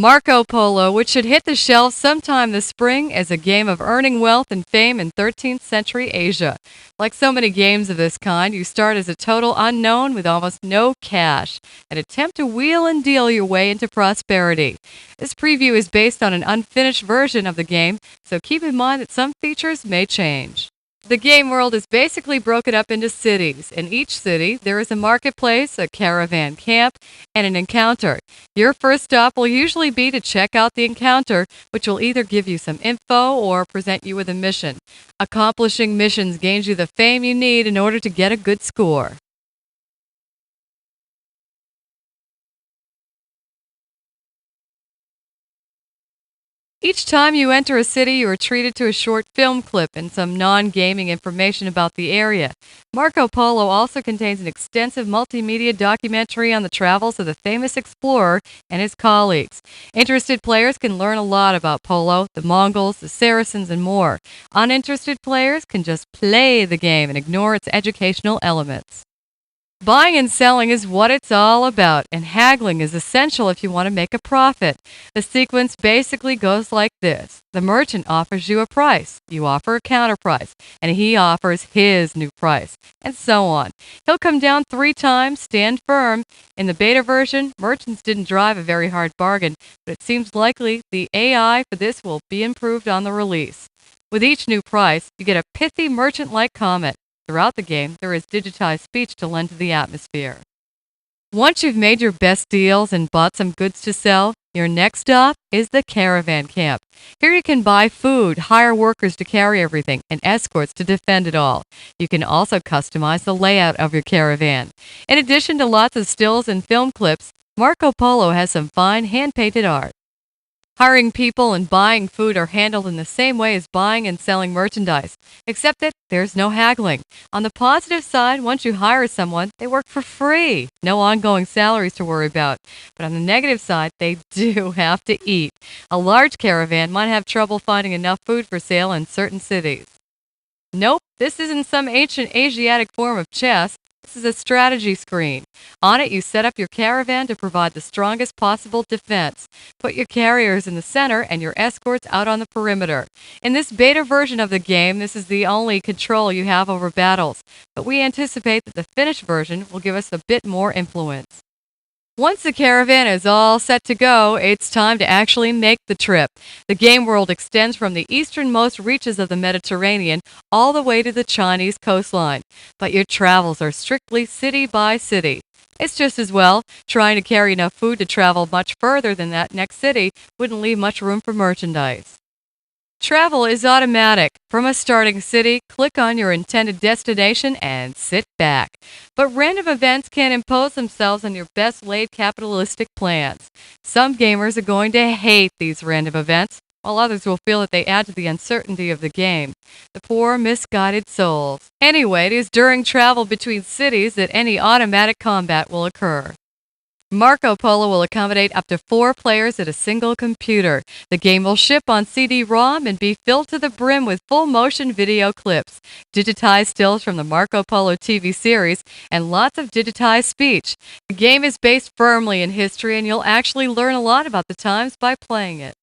Marco Polo, which should hit the shelves sometime this spring, is a game of earning wealth and fame in 13th century Asia. Like so many games of this kind, you start as a total unknown with almost no cash and attempt to wheel and deal your way into prosperity. This preview is based on an unfinished version of the game, so keep in mind that some features may change. The game world is basically broken up into cities. In each city, there is a marketplace, a caravan camp, and an encounter. Your first stop will usually be to check out the encounter, which will either give you some info or present you with a mission. Accomplishing missions gains you the fame you need in order to get a good score. Each time you enter a city, you are treated to a short film clip and some non-gaming information about the area. Marco Polo also contains an extensive multimedia documentary on the travels of the famous explorer and his colleagues. Interested players can learn a lot about Polo, the Mongols, the Saracens, and more. Uninterested players can just play the game and ignore its educational elements. Buying and selling is what it's all about, and haggling is essential if you want to make a profit. The sequence basically goes like this. The merchant offers you a price, you offer a counter price, and he offers his new price, and so on. He'll come down 3 times, stand firm. In the beta version, merchants didn't drive a very hard bargain, but it seems likely the AI for this will be improved on the release. With each new price, you get a pithy merchant-like comment. Throughout the game, there is digitized speech to lend to the atmosphere. Once you've made your best deals and bought some goods to sell, your next stop is the caravan camp. Here you can buy food, hire workers to carry everything, and escorts to defend it all. You can also customize the layout of your caravan. In addition to lots of stills and film clips, Marco Polo has some fine hand-painted art. Hiring people and buying food are handled in the same way as buying and selling merchandise, except that there's no haggling. On the positive side, once you hire someone, they work for free. No ongoing salaries to worry about. But on the negative side, they do have to eat. A large caravan might have trouble finding enough food for sale in certain cities. Nope, this isn't some ancient Asiatic form of chess. This is a strategy screen. On it, you set up your caravan to provide the strongest possible defense. Put your carriers in the center and your escorts out on the perimeter. In this beta version of the game, this is the only control you have over battles, but we anticipate that the finished version will give us a bit more influence. Once the caravan is all set to go, it's time to actually make the trip. The game world extends from the easternmost reaches of the Mediterranean all the way to the Chinese coastline. But your travels are strictly city by city. It's just as well. Trying to carry enough food to travel much further than that next city wouldn't leave much room for merchandise. Travel is automatic. From a starting city, click on your intended destination and sit back. But random events can impose themselves on your best-laid capitalistic plans. Some gamers are going to hate these random events, while others will feel that they add to the uncertainty of the game. The poor, misguided souls. Anyway, it is during travel between cities that any automatic combat will occur. Marco Polo will accommodate up to 4 players at a single computer. The game will ship on CD-ROM and be filled to the brim with full-motion video clips, digitized stills from the Marco Polo TV series, and lots of digitized speech. The game is based firmly in history, and you'll actually learn a lot about the times by playing it.